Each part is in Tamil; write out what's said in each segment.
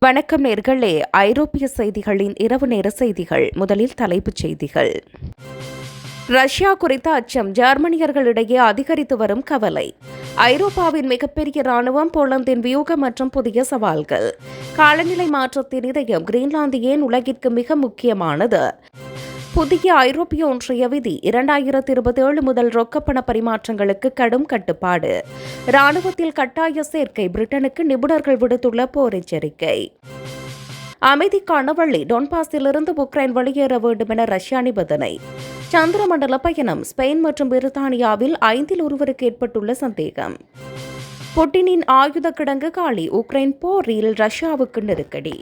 வணக்கம் நேர்களே, ஐரோப்பிய செய்திகளின் இரவு நேர செய்திகள். முதலில் தலைப்புச் செய்திகள். ரஷ்யா குறித்த அச்சம், ஜெர்மனியர்களிடையே அதிகரித்து வரும் கவலை. ஐரோப்பாவின் மிகப்பெரிய ராணுவம், போலந்தின் வியூகம் மற்றும் புதிய சவால்கள். காலநிலை மாற்றத்தின் இதயம், கிரீன்லாந்து ஏன் உலகிற்கு மிக முக்கியமானது? புதிய ஐரோப்பிய ஒன்றிய விதி 2027 முதல் ரொக்கப்பண பரிமாற்றங்களுக்கு கடும் கட்டுப்பாடு. ராணுவத்தில் கட்டாய சேர்க்கை, பிரிட்டனுக்கு நிபுணர்கள் விடுத்துள்ள போர் எச்சரிக்கை. அமைதிக்கான வழி, டொன்பாஸிலிருந்து உக்ரைன் வெளியேற வேண்டும் என ரஷ்யா நிபந்தனை. சந்திரமண்டல பயணம், ஸ்பெயின் மற்றும் பிரித்தானியாவில் 5 ஒருவருக்கு ஏற்பட்டுள்ள சந்தேகம். புட்டினின் ஆயுத கிடங்கு காலி, உக்ரைன் போரில் ரஷ்யாவுக்கு நெருக்கடி.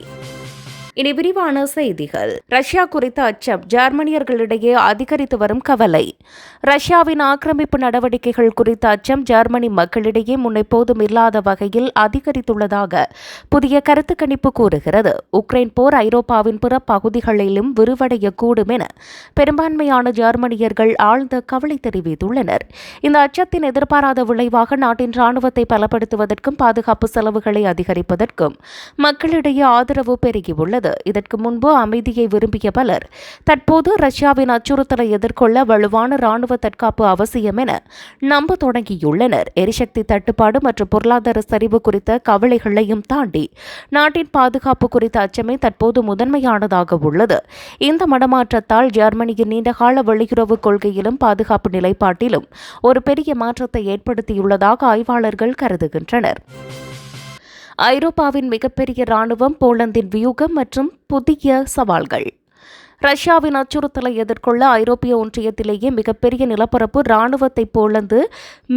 இனி விரிவான செய்திகள். ரஷ்யா குறித்த அச்சம், ஜெர்மனியர்களிடையே அதிகரித்து வரும் கவலை. ரஷ்யாவின் ஆக்கிரமிப்பு நடவடிக்கைகள் குறித்த அச்சம் ஜெர்மனி மக்களிடையே முன்னெப்போதும் இல்லாத வகையில் அதிகரித்துள்ளதாக புதிய கருத்து கணிப்பு கூறுகிறது. உக்ரைன் போர் ஐரோப்பாவின் பிற பகுதிகளிலும் விரிவடையக்கூடும் என பெரும்பான்மையான ஜெர்மனியர்கள் ஆழ்ந்த கவலை தெரிவித்துள்ளனர். இந்த அச்சத்தின் எதிர்பாராத விளைவாக நாட்டின் ராணுவத்தை பலப்படுத்துவதற்கும் பாதுகாப்பு செலவுகளை அதிகரிப்பதற்கும் மக்களிடையே ஆதரவு பெருகியுள்ளது. இதற்கு முன்பு அமைதியை விரும்பிய பலர் தற்போது ரஷ்யாவின் அச்சுறுத்தலை எதிர்கொள்ள வலுவான ராணுவ தற்காப்பு அவசியம் என நம்ப தொடங்கியுள்ளனர். எரிசக்தி தட்டுப்பாடு மற்றும் பொருளாதார சரிவு குறித்த கவலைகளையும் தாண்டி நாட்டின் பாதுகாப்பு குறித்த அச்சமே தற்போது முதன்மையானதாக உள்ளது. இந்த மனமாற்றத்தால் ஜெர்மனியின் நீண்டகால வெளியுறவு கொள்கையிலும் பாதுகாப்பு நிலைப்பாட்டிலும் ஒரு பெரிய மாற்றத்தை ஏற்படுத்தியுள்ளதாக ஆய்வாளர்கள் கருதுகின்றனர். ஐரோப்பாவின் மிகப்பெரிய ராணுவம், போலந்தின் வியூகம் மற்றும் புதிய சவால்கள். ரஷ்யாவின் அச்சுறுத்தலை எதிர்கொள்ள ஐரோப்பிய ஒன்றியத்திலேயே மிகப்பெரிய நிலப்பரப்பு ராணுவத்தை போலந்து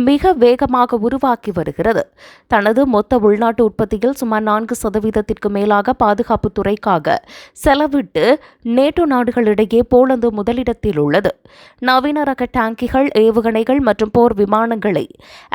மிக வேகமாக உருவாக்கி வருகிறது. தனது மொத்த உள்நாட்டு உற்பத்தியில் சுமார் 4% மேலாக பாதுகாப்பு துறைக்காக செலவிட்டு நேட்டோ நாடுகளிடையே போலந்து முதலிடத்தில் உள்ளது. நவீன ரக டாங்கிகள், ஏவுகணைகள் மற்றும் போர் விமானங்களை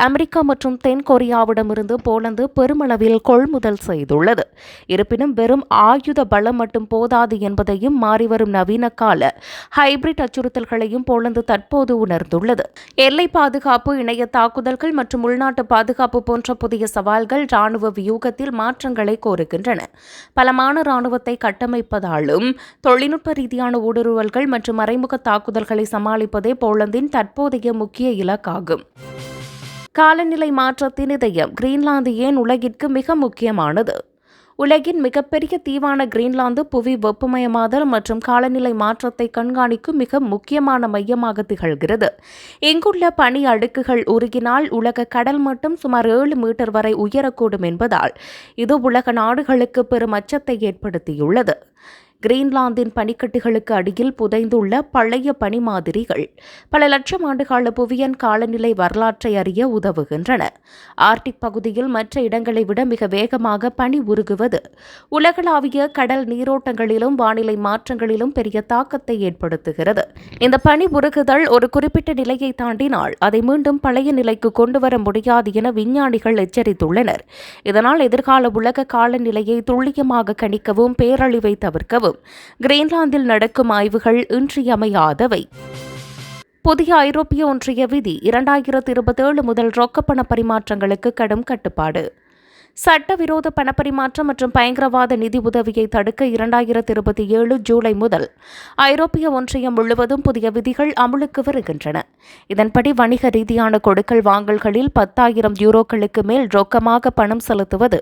அமெரிக்கா மற்றும் தென் கொரியாவிடமிருந்து போலந்து பெருமளவில் கொள்முதல் செய்துள்ளது. இருப்பினும் வெறும் ஆயுத பலம் மட்டும் போதாது என்பதையும் மாறிவரும் நவீன கால ஹைபிரிட் அச்சுறுத்தல்களையும் போலந்து தற்போது உணர்ந்துள்ளது. எல்லை பாதுகாப்பு, இணைய தாக்குதல்கள் மற்றும் உள்நாட்டு பாதுகாப்பு போன்ற புதிய சவால்கள் ராணுவ வியூகத்தில் மாற்றங்களை கோருகின்றன. பலமான ராணுவத்தை கட்டமைப்பதாலும் தொழில்நுட்ப ரீதியான ஊடுருவல்கள் மற்றும் மறைமுக தாக்குதல்களை சமாளிப்பதே போலந்தின் தற்போதைய முக்கிய இலக்காகும். காலநிலை மாற்றத்தின் இதயம், கிரீன்லாந்து ஏன் உலகிற்கு மிக முக்கியமானது? உலகின் மிகப்பெரிய தீவான கிரீன்லாந்து புவி வெப்பமயமாதல் மற்றும் காலநிலை மாற்றத்தை கண்காணிக்கும் மிக முக்கியமான மையமாக திகழ்கிறது. இங்குள்ள பனி அடுக்குகள் உருகினால் உலக கடல் மட்டம் சுமார் 7 மீட்டர் வரை உயரக்கூடும் என்பதால் இது உலக நாடுகளுக்கு பெரும் அச்சத்தை ஏற்படுத்தியுள்ளது. கிரீன்லாந்தின் பனிக்கட்டுகளுக்கு அடியில் புதைந்துள்ள பழைய பனி மாதிரிகள் பல லட்சம் ஆண்டுகால புவியன் காலநிலை வரலாற்றை அறிய உதவுகின்றன. ஆர்டிக் பகுதியில் மற்ற இடங்களை விட மிக வேகமாக பனி உருகுவது உலகளாவிய கடல் நீரோட்டங்களிலும் வானிலை மாற்றங்களிலும் பெரிய தாக்கத்தை ஏற்படுத்துகிறது. இந்த பனி உருகுதல் ஒரு குறிப்பிட்ட நிலையை தாண்டினால் அதை மீண்டும் பழைய நிலைக்கு கொண்டுவர முடியாது என விஞ்ஞானிகள் எச்சரித்துள்ளனர். இதனால் எதிர்கால உலக காலநிலையை துல்லியமாக கணிக்கவும் பேரழிவை தவிர்க்கவும் கிரீன்லாந்தில் நடக்கும் ஆய்வுகள் இன்றியமையாதவை. புதிய ஐரோப்பிய ஒன்றிய விதி 2027 முதல் ரொக்கப்பண பரிமாற்றங்களுக்கு கடும் கட்டுப்பாடு. சட்டவிரோத பணப்பரிமாற்றம் மற்றும் பயங்கரவாத நிதி உதவியை தடுக்க 2027 ஜூலை முதல் ஐரோப்பிய ஒன்றியம் முழுவதும் புதிய விதிகள் அமுலுக்கு வருகின்றன. இதன்படி வணிக ரீதியான கொடுக்கல் வாங்கல்களில் 10,000 யூரோக்களுக்கு மேல் ரொக்கமாக பணம் செலுத்துவது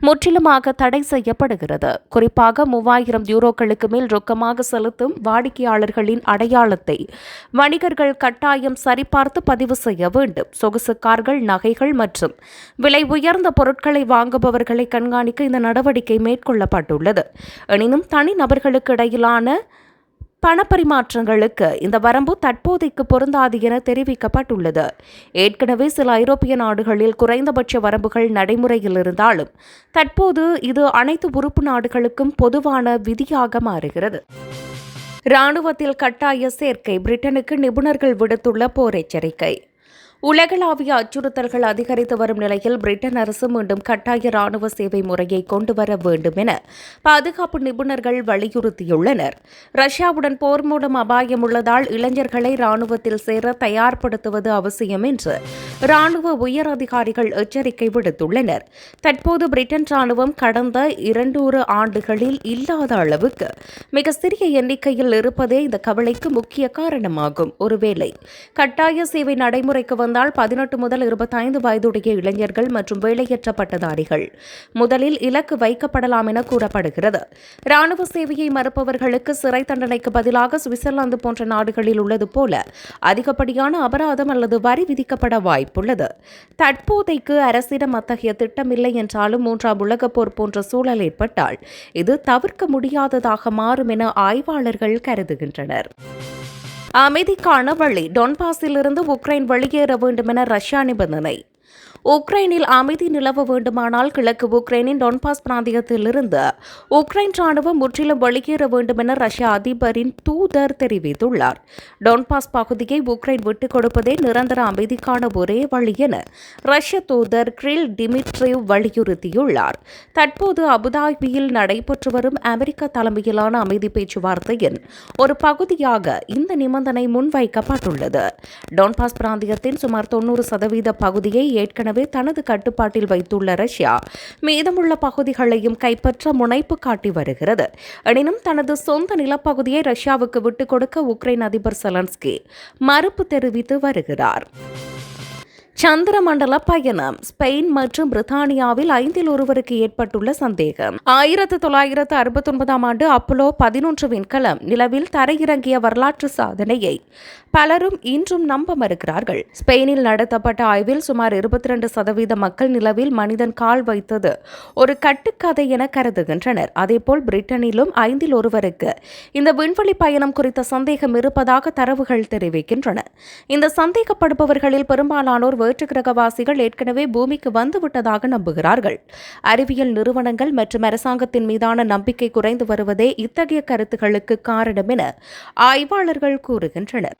முற்றிலுமாக தடை செய்யப்படுகிறது. குறிப்பாக 3,000 யூரோக்களுக்கு மேல் ரொக்கமாக செலுத்தும் வாடிக்கையாளர்களின் அடையாளத்தை வணிகர்கள் கட்டாயம் சரிபார்த்து பதிவு செய்ய வேண்டும். சொகுசு கார்கள், நகைகள் மற்றும் விலை உயர்ந்த பொருட்களை வாங்குபவர்களை கண்காணிக்க இந்த நடவடிக்கை மேற்கொள்ளப்பட்டுள்ளது. எனினும் தனிநபர்களுக்கு இடையிலான பணப்பரிமாற்றங்களுக்கு இந்த வரம்பு தற்போதைக்கு பொருந்தாது என தெரிவிக்கப்பட்டுள்ளது. ஏற்கனவே சில ஐரோப்பிய நாடுகளில் குறைந்தபட்ச வரம்புகள் நடைமுறையில் இருந்தாலும் தற்போது இது அனைத்து உறுப்பு நாடுகளுக்கும் பொதுவான விதியாக மாறுகிறது. ராணுவத்தில் கட்டாய சேர்க்கை, பிரிட்டனுக்கு நிபுணர்கள் விடுத்துள்ள போர் எச்சரிக்கை. உலகளாவிய அச்சுறுத்தல்கள் அதிகரித்து வரும் நிலையில் பிரிட்டன் அரசு மீண்டும் கட்டாய ராணுவ சேவை முறையை கொண்டுவர வேண்டும் என பாதுகாப்பு நிபுணர்கள் வலியுறுத்தியுள்ளனர். ரஷ்யாவுடன் போர் மூலம் அபாயம் உள்ளதால் இளைஞர்களை ராணுவத்தில் சேர தயார்படுத்துவது அவசியம் என்று ராணுவ உயர் அதிகாரிகள் எச்சரிக்கை விடுத்துள்ளனர். தற்போது பிரிட்டன் ராணுவம் கடந்த 200 ஆண்டுகளில் இல்லாத அளவுக்கு மிக சிறிய எண்ணிக்கையில் இருப்பதே இந்த கவலைக்கு முக்கிய காரணமாகும். ஒருவேளை கட்டாய சேவை நடைமுறைக்கு வந்தால் 18 முதல் 25 வயதுடைய இளைஞர்கள் மற்றும் வேலையற்ற பட்டதாரிகள் முதலில் இலக்கு வைக்கப்படலாம் என கூறப்படுகிறது. ராணுவ சேவையை மறுப்பவர்களுக்கு சிறை தண்டனைக்கு பதிலாக சுவிட்சர்லாந்து போன்ற நாடுகளில் உள்ளது போல அதிகப்படியான அபராதம் அல்லது வரி விதிக்கப்பட வாய்ப்புள்ளது. தற்போதைக்கு அரசிடம் அத்தகைய திட்டமில்லை என்றாலும் 3ஆம் உலகப் போர் போன்ற சூழல் ஏற்பட்டால் இது தவிர்க்க முடியாததாக மாறும் என ஆய்வாளர்கள் கருதுகின்றனர். அமைதிக்கான வழி டொன்பாஸிலிருந்து உக்ரைன் வெளியேற வேண்டும் என ரஷ்யா நிபந்தனை. உக்ரைனில் அமைதி நிலவ வேண்டுமானால் கிழக்கு உக்ரைனின் டொன்பாஸ் பிராந்தியத்திலிருந்து உக்ரைன் ராணுவம் முற்றிலும் வெளியேற வேண்டும் என ரஷ்ய அதிபரின் தூதர் தெரிவித்துள்ளார். டொன்பாஸ் பகுதியை உக்ரைன் விட்டுக் கொடுப்பதே நிரந்தர அமைதிக்கான ஒரே வழி என ரஷ்ய தூதர் கிரில் டிமிட்ரிவ் வலியுறுத்தியுள்ளார். தற்போது அபுதாபியில் நடைபெற்று வரும் அமெரிக்க தலைமையிலான அமைதி பேச்சுவார்த்தையின் ஒரு பகுதியாக இந்த நிபந்தனை முன்வைக்கப்பட்டுள்ளது. டொன்பாஸ் பிராந்தியத்தின் சுமார் 90% பகுதியை ஏற்கனவே தனது கட்டுப்பாட்டில் வைத்துள்ள ரஷ்யா மீதமுள்ள பகுதிகளையும் கைப்பற்ற முனைப்பு காட்டி வருகிறது. எனினும் தனது சொந்த நிலப்பகுதியை ரஷ்யாவுக்கு விட்டுக் கொடுக்க உக்ரைன் அதிபர் செலன்ஸ்கி மறுப்பு தெரிவித்து வருகிறார். சந்திரமண்டல பயணம் ஸ்பெயின் மற்றும் பிரித்தானியாவில் 5இல் ஒருவருக்கு ஏற்பட்டுள்ள சந்தேகம். 1969ஆம் ஆண்டு அப்போலோ 11 விண்கலம் நிலவில் தரையிறங்கிய வரலாற்று சாதனையை பலரும் இன்றும் நம்ப மறுக்கிறார்கள். ஸ்பெயினில் நடத்தப்பட்ட ஆய்வில் சுமார் 22% மக்கள் நிலவில் மனிதன் கால் வைத்தது ஒரு கட்டுக்கதை என கருதுகின்றனர். அதேபோல் பிரிட்டனிலும் 5இல் ஒருவருக்கு இந்த விண்வெளி பயணம் குறித்த சந்தேகம் இருப்பதாக தரவுகள் தெரிவிக்கின்றன. இந்த சந்தேகப்படுபவர்களில் பெரும்பாலானோர் வேற்றுக்கிரகவாசிகள் ஏற்கனவே பூமிக்கு வந்துவிட்டதாக நம்புகிறார்கள். அறிவியல் நிறுவனங்கள் மற்றும் அரசாங்கத்தின் மீதான நம்பிக்கை குறைந்து வருவதே இத்தகைய கருத்துகளுக்கு காரணம் என ஆய்வாளர்கள் கூறுகின்றனர்.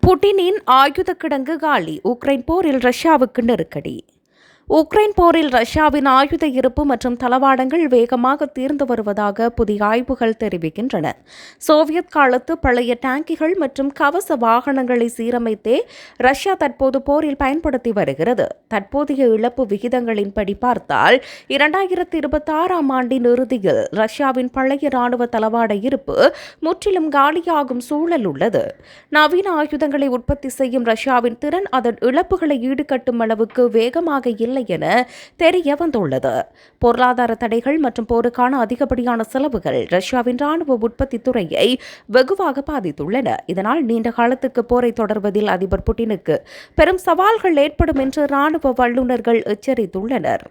புட்டினின் ஆயுத கிடங்கு காலி. உக்ரைன் போரில் ரஷ்யாவுக்கு நெருக்கடி. உக்ரைன் போரில் ரஷ்யாவின் ஆயுத இருப்பு மற்றும் தளவாடங்கள் வேகமாக தீர்ந்து வருவதாக புதிய ஆய்வுகள் தெரிவிக்கின்றன. சோவியத் காலத்து பழைய டேங்கிகள் மற்றும் கவச வாகனங்களை சீரமைத்தே ரஷ்யா தற்போது போரில் பயன்படுத்தி வருகிறது. தற்போதைய இழப்பு விகிதங்களின்படி பார்த்தால் 2026ஆம் ஆண்டின் இறுதியில் ரஷ்யாவின் பழைய ராணுவ தளவாட இருப்பு முற்றிலும் காலியாகும் சூழல் உள்ளது. நவீன ஆயுதங்களை உற்பத்தி செய்யும் ரஷ்யாவின் திறன் அதன் இழப்புகளை ஈடுகட்டும் அளவுக்கு வேகமாக இல்லை என தெரிய வந்துள்ளது. பொருளாதார தடைகள் மற்றும் போருக்கான அதிகப்படியான செலவுகள் ரஷ்யாவின் ராணுவ உற்பத்தி துறையை வெகுவாக பாதித்துள்ளன. இதனால் நீண்ட காலத்துக்கு போரை தொடர்வதில் அதிபர் புட்டினுக்கு பெரும் சவால்கள் ஏற்படும் என்று ராணுவ வல்லுநர்கள் எச்சரித்துள்ளனர்.